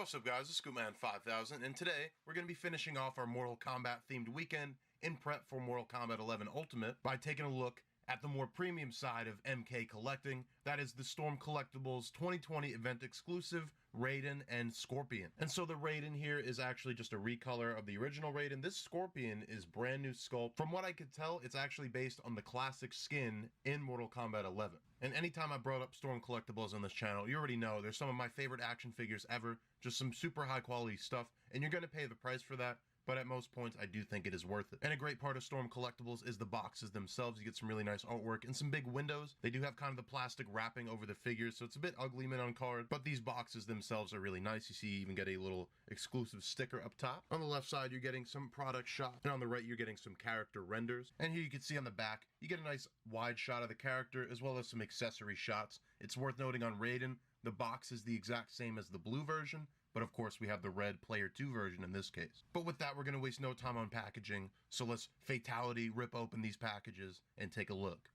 What's up guys, it's Scoopman5000 and today we're going to be finishing off our Mortal Kombat themed weekend in prep for Mortal Kombat 11 Ultimate by taking a look at the more premium side of MK collecting, that is the Storm Collectibles 2020 Event Exclusive Raiden and Scorpion. And so the Raiden here is actually just a recolor of the original Raiden. This Scorpion is brand new sculpt. From what I could tell, it's actually based on the classic skin in Mortal Kombat 11. And anytime I brought up Storm Collectibles on this channel, you already know there's some of my favorite action figures ever, just some super high quality stuff, and you're going to pay the price for that. But at most points, I do think it is worth it. And a great part of Storm Collectibles is the boxes themselves. You get some really nice artwork and some big windows. They do have kind of the plastic wrapping over the figures, so it's a bit ugly mint on card, but these boxes themselves are really nice. You see you even get a little exclusive sticker up top. On the left side, you're getting some product shots, and on the right, you're getting some character renders. And here you can see on the back, you get a nice wide shot of the character, as well as some accessory shots. It's worth noting on Raiden, the box is the exact same as the blue version, but of course we have the red Player 2 version in this case. But with that, we're going to waste no time on packaging, so let's fatality rip open these packages and take a look.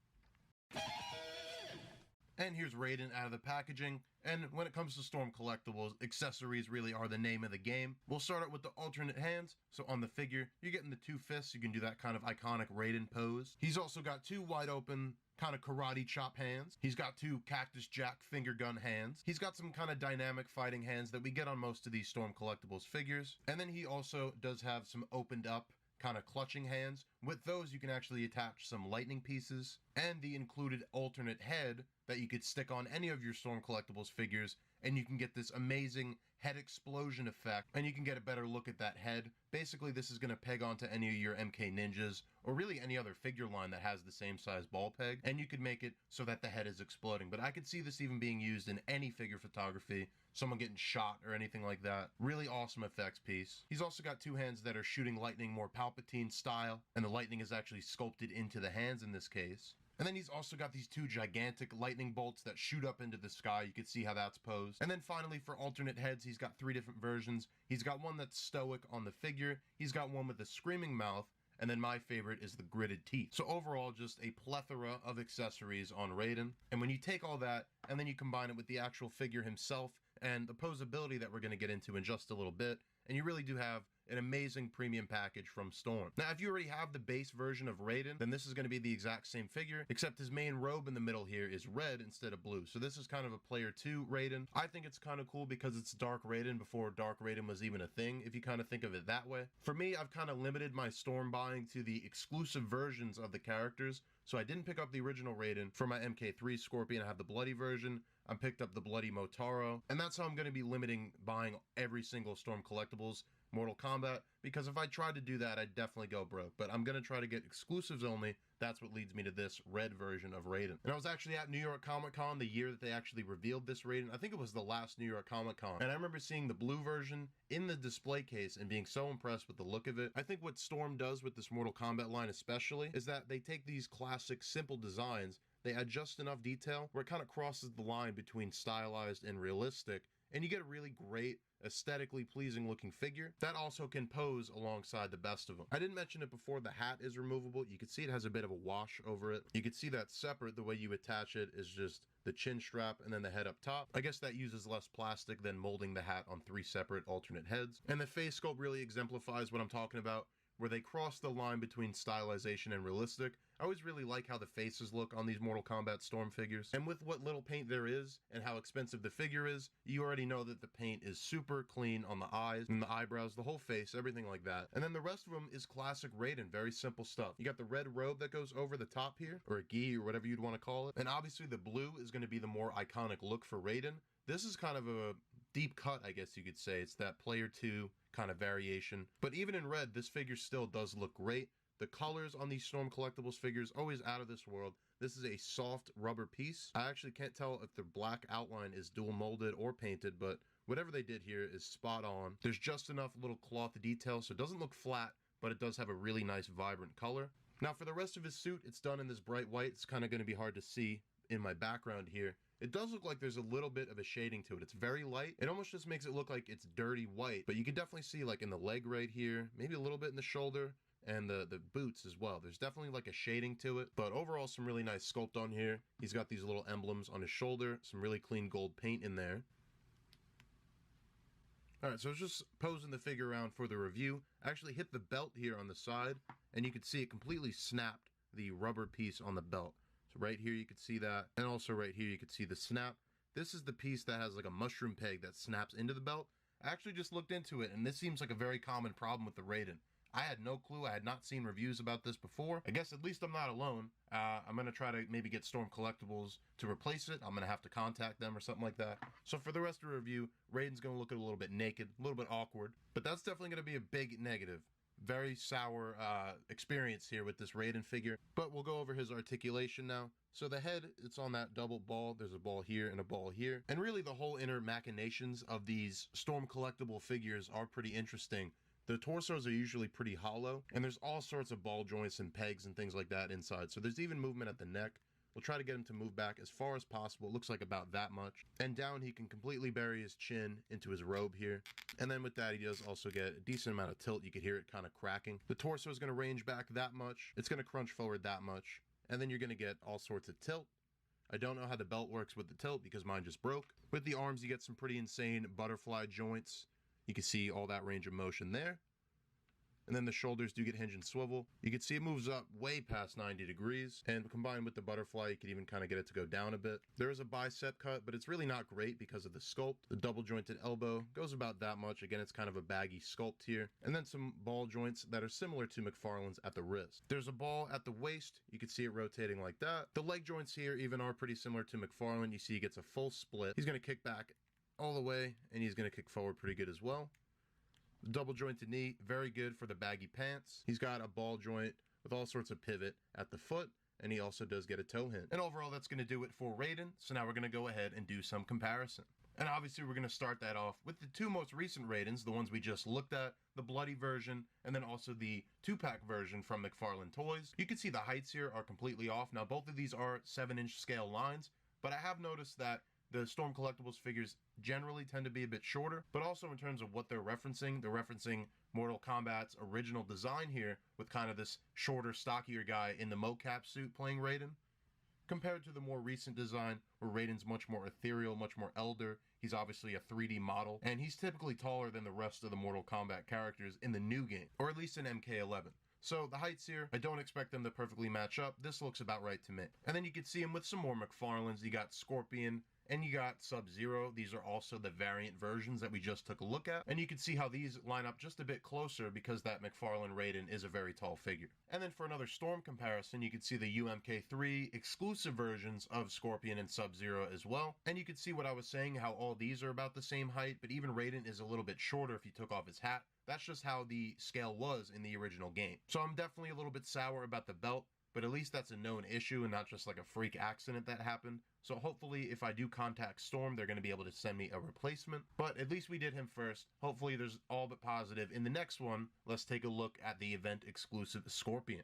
And here's Raiden out of the packaging, and when it comes to Storm Collectibles, accessories really are the name of the game. We'll start out with the alternate hands. So on the figure, you're getting the two fists. You can do that kind of iconic Raiden pose. He's also got two wide open kind of karate chop hands. He's got two Cactus Jack finger gun hands. He's got some kind of dynamic fighting hands that we get on most of these Storm Collectibles figures. And then he also does have some opened up kind of clutching hands. With those, you can actually attach some lightning pieces and the included alternate head that you could stick on any of your Storm Collectibles figures, and you can get this amazing head explosion effect, and you can get a better look at that head. Basically, this is going to peg onto any of your MK Ninjas, or really any other figure line that has the same size ball peg, and you could make it so that the head is exploding. But I could see this even being used in any figure photography, someone getting shot or anything like that. Really awesome effects piece. He's also got two hands that are shooting lightning more Palpatine style, and the lightning is actually sculpted into the hands in this case. And then he's also got these two gigantic lightning bolts that shoot up into the sky. You can see how that's posed. And then finally, for alternate heads, he's got three different versions. He's got one that's stoic on the figure. He's got one with a screaming mouth. And then my favorite is the gritted teeth. So overall, just a plethora of accessories on Raiden. And when you take all that, and then you combine it with the actual figure himself, and the posability that we're going to get into in just a little bit, and you really do have an amazing premium package from Storm. Now, if you already have the base version of Raiden, then this is going to be the exact same figure, except his main robe in the middle here is red instead of blue. So this is kind of a Player 2 Raiden. I think it's kind of cool because it's Dark Raiden before Dark Raiden was even a thing, if you kind of think of it that way. For me, I've kind of limited my Storm buying to the exclusive versions of the characters. So I didn't pick up the original Raiden. For my MK3 Scorpion, I have the bloody version. I picked up the bloody Motaro. And that's how I'm going to be limiting buying every single Storm Collectibles Mortal Kombat, because if I tried to do that, I'd definitely go broke. But I'm going to try to get exclusives only. That's what leads me to this red version of Raiden. And I was actually at New York Comic Con the year that they actually revealed this Raiden. I think it was the last New York Comic Con. And I remember seeing the blue version in the display case and being so impressed with the look of it. I think what Storm does with this Mortal Kombat line especially is that they take these classic simple designs, they add just enough detail where it kind of crosses the line between stylized and realistic, and you get a really great, aesthetically pleasing looking figure that also can pose alongside the best of them. I didn't mention it before, the hat is removable. You can see it has a bit of a wash over it. You can see that separate. The way you attach it is just the chin strap and then the head up top. I guess that uses less plastic than molding the hat on three separate alternate heads. And the face sculpt really exemplifies what I'm talking about, where they cross the line between stylization and realistic. I always really like how the faces look on these Mortal Kombat Storm figures. And with what little paint there is, and how expensive the figure is, you already know that the paint is super clean on the eyes, and the eyebrows, the whole face, everything like that. And then the rest of them is classic Raiden, very simple stuff. You got the red robe that goes over the top here, or a gi, or whatever you'd want to call it. And obviously the blue is going to be the more iconic look for Raiden. This is kind of a deep cut, I guess you could say. It's that Player 2 kind of variation. But even in red, this figure still does look great. The colors on these Storm Collectibles figures, always out of this world. This is a soft rubber piece. I actually can't tell if the black outline is dual molded or painted, but whatever they did here is spot on. There's just enough little cloth detail, so it doesn't look flat, but it does have a really nice, vibrant color. Now, for the rest of his suit, it's done in this bright white. It's kind of going to be hard to see in my background here. It does look like there's a little bit of a shading to it. It's very light. It almost just makes it look like it's dirty white, but you can definitely see like in the leg right here, maybe a little bit in the shoulder, and the boots as well. There's definitely like a shading to it, but overall some really nice sculpt on here. He's got these little emblems on his shoulder, some really clean gold paint in there. Alright, so I was just posing the figure around for the review. I actually hit the belt here on the side, and you can see it completely snapped the rubber piece on the belt. So right here you can see that, and also right here you can see the snap. This is the piece that has like a mushroom peg that snaps into the belt. I actually just looked into it, and this seems like a very common problem with the Raiden. I had no clue. I had not seen reviews about this before. I guess at least I'm not alone. I'm going to try to maybe get Storm Collectibles to replace it. I'm going to have to contact them or something like that. So for the rest of the review, Raiden's going to look a little bit naked, a little bit awkward. But that's definitely going to be a big negative. Very sour experience here with this Raiden figure. But we'll go over his articulation now. So the head, it's on that double ball. There's a ball here and a ball here. And really the whole inner machinations of these Storm Collectible figures are pretty interesting. The torsos are usually pretty hollow, and there's all sorts of ball joints and pegs and things like that inside. So there's even movement at the neck. We'll try to get him to move back as far as possible. It looks like about that much. And down, he can completely bury his chin into his robe here. And then with that, he does also get a decent amount of tilt. You could hear it kind of cracking. The torso is going to range back that much. It's going to crunch forward that much. And then you're going to get all sorts of tilt. I don't know how the belt works with the tilt because mine just broke. With the arms, you get some pretty insane butterfly joints. You can see all that range of motion there. And then the shoulders do get hinge and swivel. You can see it moves up way past 90 degrees. And combined with the butterfly, you can even kind of get it to go down a bit. There is a bicep cut, but it's really not great because of the sculpt. The double jointed elbow goes about that much. Again, it's kind of a baggy sculpt here. And then some ball joints that are similar to McFarlane's at the wrist. There's a ball at the waist. You can see it rotating like that. The leg joints here even are pretty similar to McFarlane. You see he gets a full split. He's going to kick back all the way, and he's going to kick forward pretty good as well. Double jointed knee, very good for the baggy pants. He's got a ball joint with all sorts of pivot at the foot, and he also does get a toe hinge. And overall, that's going to do it for Raiden. So now we're going to go ahead and do some comparison. And obviously, we're going to start that off with the two most recent Raidens, the ones we just looked at, the bloody version, and then also the 2-pack version from McFarlane Toys. You can see the heights here are completely off. Now, both of these are 7-inch scale lines, but I have noticed that the Storm Collectibles figures generally tend to be a bit shorter, but also in terms of what they're referencing Mortal Kombat's original design here with kind of this shorter, stockier guy in the mocap suit playing Raiden, compared to the more recent design where Raiden's much more ethereal, much more elder. He's obviously a 3D model, and he's typically taller than the rest of the Mortal Kombat characters in the new game, or at least in MK11. So the heights here, I don't expect them to perfectly match up. This looks about right to me. And then you can see him with some more McFarlanes. You got Scorpion, and you got Sub-Zero. These are also the variant versions that we just took a look at. And you can see how these line up just a bit closer because that McFarlane Raiden is a very tall figure. And then for another Storm comparison, you can see the UMK3 exclusive versions of Scorpion and Sub-Zero as well. And you can see what I was saying, how all these are about the same height, but even Raiden is a little bit shorter if you took off his hat. That's just how the scale was in the original game. So I'm definitely a little bit sour about the belt, but at least that's a known issue and not just like a freak accident that happened. So hopefully if I do contact Storm, they're going to be able to send me a replacement. But at least we did him first. Hopefully there's all but positive. In the next one, let's take a look at the event exclusive Scorpion.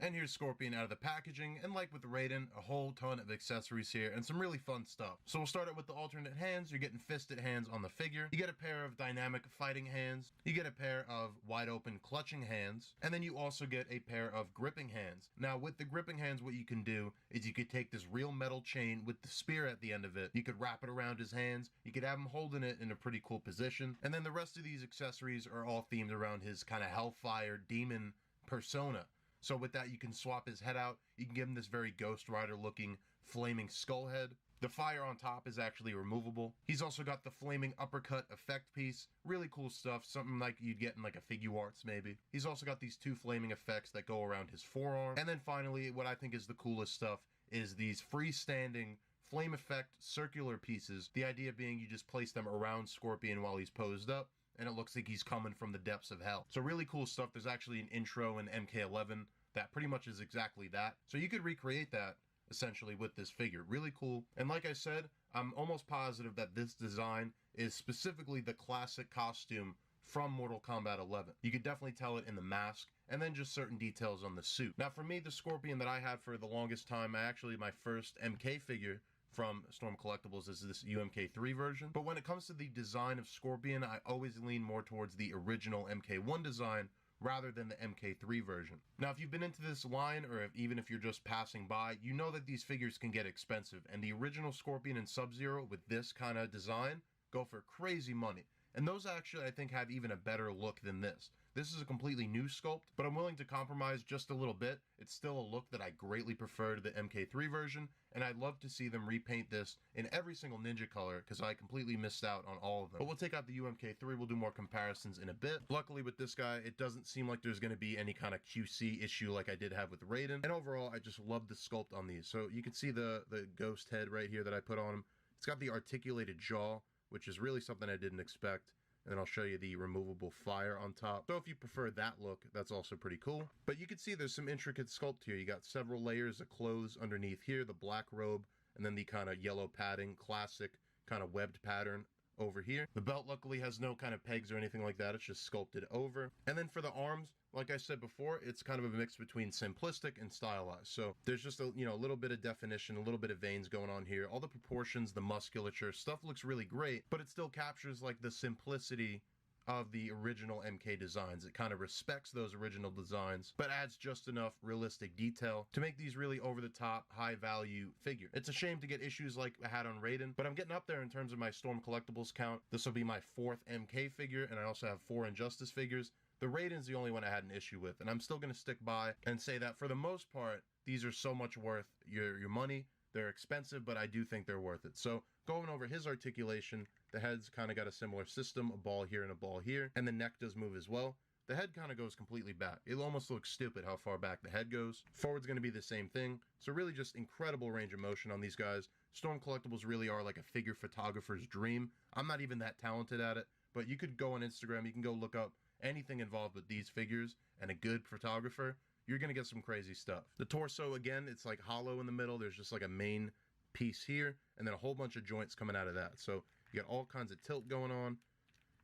And here's Scorpion out of the packaging, and like with Raiden, a whole ton of accessories here and some really fun stuff. So we'll start out with the alternate hands. You're getting fisted hands on the figure. You get a pair of dynamic fighting hands. You get a pair of wide open clutching hands. And then you also get a pair of gripping hands. Now with the gripping hands, what you can do is you could take this real metal chain with the spear at the end of it. You could wrap it around his hands. You could have him holding it in a pretty cool position. And then the rest of these accessories are all themed around his kind of Hellfire demon persona. So with that, you can swap his head out. You can give him this very Ghost Rider looking flaming skull head. The fire on top is actually removable. He's also got the flaming uppercut effect piece. Really cool stuff. Something like you'd get in like a Figure Arts maybe. He's also got these two flaming effects that go around his forearm. And then finally, what I think is the coolest stuff is these freestanding flame effect circular pieces. The idea being you just place them around Scorpion while he's posed up, and it looks like he's coming from the depths of hell. So really cool stuff. There's actually an intro in MK11 that pretty much is exactly that. So you could recreate that essentially with this figure. Really cool. And like I said, I'm almost positive that this design is specifically the classic costume from Mortal Kombat 11. You could definitely tell it in the mask and then just certain details on the suit. Now for me, the Scorpion that I had for the longest time, my first MK figure from Storm Collectibles is this UMK3 version. But when it comes to the design of Scorpion, I always lean more towards the original MK1 design rather than the MK3 version. Now, if you've been into this line, or even if you're just passing by, you know that these figures can get expensive, and the original Scorpion and Sub-Zero with this kind of design go for crazy money. And those actually, I think, have even a better look than this. This is a completely new sculpt, but I'm willing to compromise just a little bit. It's still a look that I greatly prefer to the MK3 version, and I'd love to see them repaint this in every single ninja color, because I completely missed out on all of them. But we'll take out the UMK3, we'll do more comparisons in a bit. Luckily with this guy, it doesn't seem like there's going to be any kind of QC issue like I did have with Raiden. And overall, I just love the sculpt on these. So you can see the ghost head right here that I put on him. It's got the articulated jaw, which is really something I didn't expect. And then I'll show you the removable fire on top. So if you prefer that look, that's also pretty cool. But you can see there's some intricate sculpt here. You got several layers of clothes underneath here, the black robe, and then the kind of yellow padding, classic kind of webbed pattern over here. The belt luckily has no kind of pegs or anything like that. It's just sculpted over. And then for the arms, like I said before, it's kind of a mix between simplistic and stylized. So there's just a little bit of definition, a little bit of veins going on here. All the proportions, the musculature, stuff looks really great, but it still captures like the simplicity of the original MK designs. It kind of respects those original designs, but adds just enough realistic detail to make these really over-the-top, high-value figure. It's a shame to get issues like I had on Raiden, but I'm getting up there in terms of my Storm Collectibles count. This will be my 4th MK figure, and I also have 4 Injustice figures. The Raiden's the only one I had an issue with, and I'm still going to stick by and say that for the most part, these are so much worth your money. They're expensive, but I do think they're worth it. So going over his articulation, the head's kind of got a similar system, a ball here and a ball here, and the neck does move as well. The head kind of goes completely back. It almost looks stupid how far back the head goes. Forward's going to be the same thing. So really just incredible range of motion on these guys. Storm Collectibles really are like a figure photographer's dream. I'm not even that talented at it, but you could go on Instagram, you can go look up anything involved with these figures and a good photographer, you're going to get some crazy stuff. The torso, again, it's like hollow in the middle. There's just like a main piece here and then a whole bunch of joints coming out of that. So you got all kinds of tilt going on.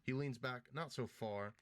He leans back not so far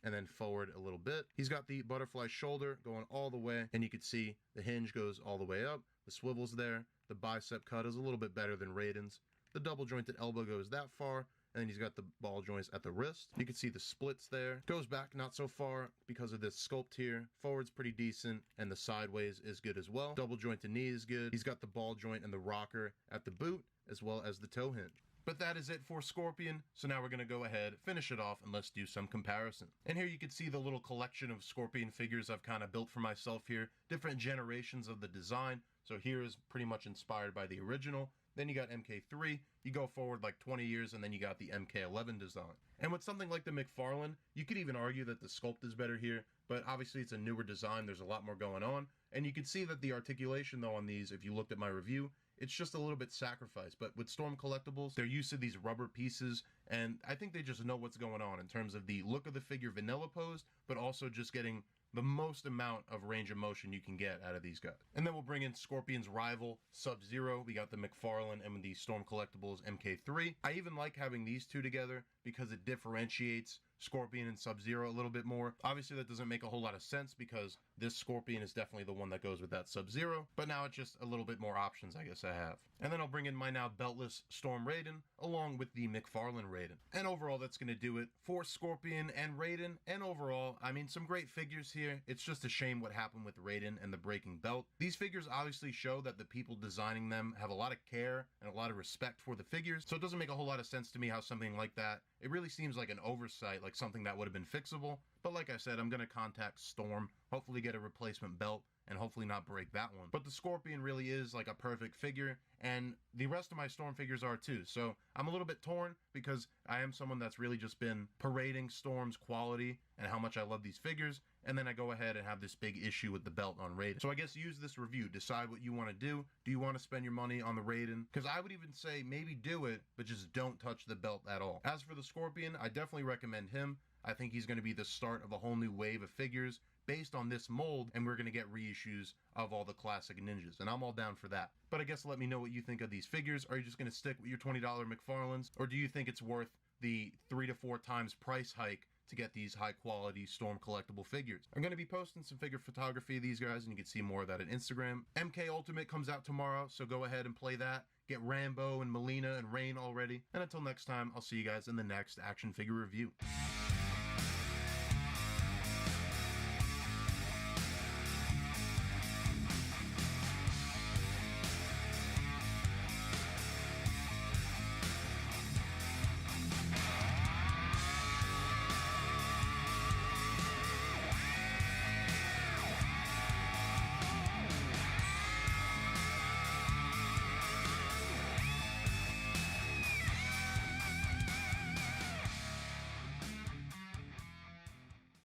and then forward a little bit. He's got the butterfly shoulder going all the way, and you can see the hinge goes all the way up. The swivel's there. The bicep cut is a little bit better than Raiden's. The double jointed elbow goes that far, and then he's got the ball joints at the wrist. You can see the splits there. Goes back not so far because of this sculpt here. Forward's pretty decent, and the sideways is good as well. Double jointed knee is good. He's got the ball joint and the rocker at the boot, as well as the toe hinge. But that is it for Scorpion, so now we're going to go ahead, finish it off, and let's do some comparison. And here you can see the little collection of Scorpion figures I've kind of built for myself here. Different generations of the design. So here is pretty much inspired by the original. Then you got MK3, you go forward like 20 years, and then you got the MK11 design. And with something like the McFarlane, you could even argue that the sculpt is better here, but obviously it's a newer design, there's a lot more going on. And you can see that the articulation though on these, if you looked at my review, it's just a little bit sacrificed. But with Storm Collectibles, they're used to these rubber pieces, and I think they just know what's going on in terms of the look of the figure vanilla posed, but also just getting the most amount of range of motion you can get out of these guys. And then we'll bring in Scorpion's rival, Sub-Zero. We got the McFarlane and the Storm Collectibles MK3. I even like having these two together because it differentiates Scorpion and Sub-Zero a little bit more. Obviously that doesn't make a whole lot of sense because this Scorpion is definitely the one that goes with that Sub-Zero, but now it's just a little bit more options I guess I have. And then I'll bring in my now beltless Storm Raiden along with the McFarlane Raiden. And overall that's going to do it for Scorpion and Raiden. And overall, I mean, some great figures here. It's just a shame what happened with Raiden and the breaking belt. These figures obviously show that the people designing them have a lot of care and a lot of respect for the figures, so it doesn't make a whole lot of sense to me how something like that, it really seems like an oversight, like something that would have been fixable. But like I said, I'm going to contact Storm, hopefully get a replacement belt, and hopefully not break that one. But the Scorpion really is like a perfect figure, and the rest of my Storm figures are too. So I'm a little bit torn because I am someone that's really just been parading Storm's quality and how much I love these figures, and then I go ahead and have this big issue with the belt on Raiden. So I guess use this review, decide what you want to do. Do you want to spend your money on the Raiden? Because I would even say maybe do it, but just don't touch the belt at all. As for the Scorpion, I definitely recommend him. I think he's going to be the start of a whole new wave of figures based on this mold, and we're going to get reissues of all the classic ninjas, and I'm all down for that. But I guess let me know what you think of these figures. Are you just going to stick with your $20 McFarlanes, or do you think it's worth the 3 to 4 times price hike to get these high quality Storm collectible figures? I'm going to be posting some figure photography of these guys, and you can see more of that on Instagram. MK Ultimate comes out tomorrow, so go ahead and play that. Get Rambo and Mileena and Rain already. And until next time, I'll see you guys in the next action figure review.